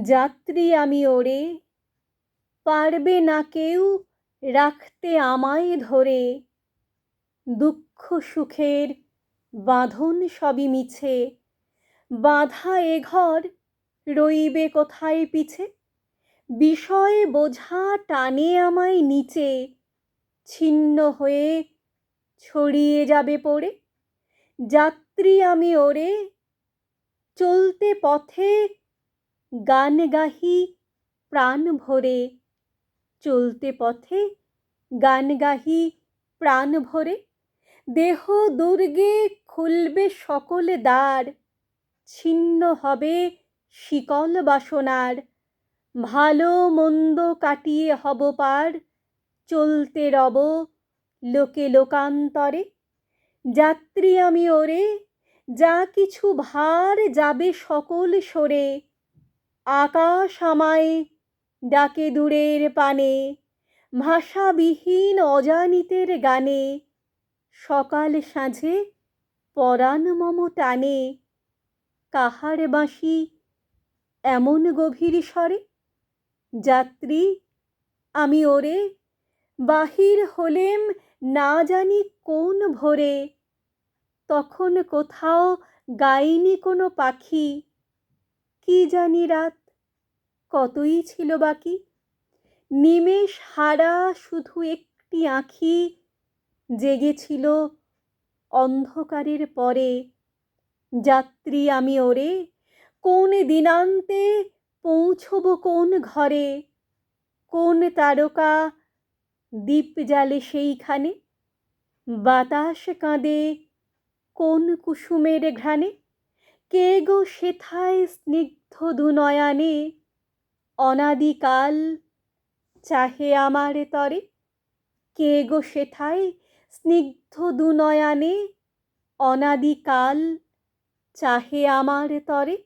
যাত্রী আমি ওরে, পারবে না কেউ রাখতে আমায় ধরে। দুঃখ সুখের বাঁধন সবই মিছে, বাঁধা এ ঘর রইবে কোথায় পিছে। বিষয় বোঝা টানে আমায় নিচে, ছিন্ন হয়ে ছড়িয়ে যাবে পড়ে। যাত্রী আমি ওরে, চলতে পথে গান গাহি প্রাণ ভরে। চলতে পথে গান গাহি প্রাণ ভরে। দেহ দুর্গে খুলবে সকল দ্বার, ছিন্ন হবে শিকল বাসনার। ভালো মন্দ কাটিয়ে হব পার, চলতে রব লোকে লোকান্তরে। যাত্রী আমি ওরে, যা কিছু ভার যাবে সকল সরে। আকাশ আমায় ডাকে দূরের পানে, ভাষাবিহীন অজানিতের গানে। সকাল সাঁঝে পরাণ মম টানে, কাহার বাঁশি এমন গভীর স্বরে। যাত্রী আমি ওরে, বাহির হলেম না জানি কোন ভোরে। তখন কোথাও গাইনি কোনো পাখি, কি জানি রাত কতই ছিল বাকি। নিমেষ হারা শুধু একটি আঁখি, জেগেছিল অন্ধকারের পরে। যাত্রী আমি ওরে, কোন দিনান্তে পৌঁছব কোন ঘরে। কোন তারকা দীপ জ্বালে সেইখানে, বাতাস কাঁদে কোন কুসুমের ঘ্রাণে। কে গো সেথায় স্নিগ্ধ দুনয়নে, অনাদিকাল চাহে আমার তরে। কে গো সেথায় স্নিগ্ধ দুনয়নে, অনাদিকাল চাহে আমার তরে।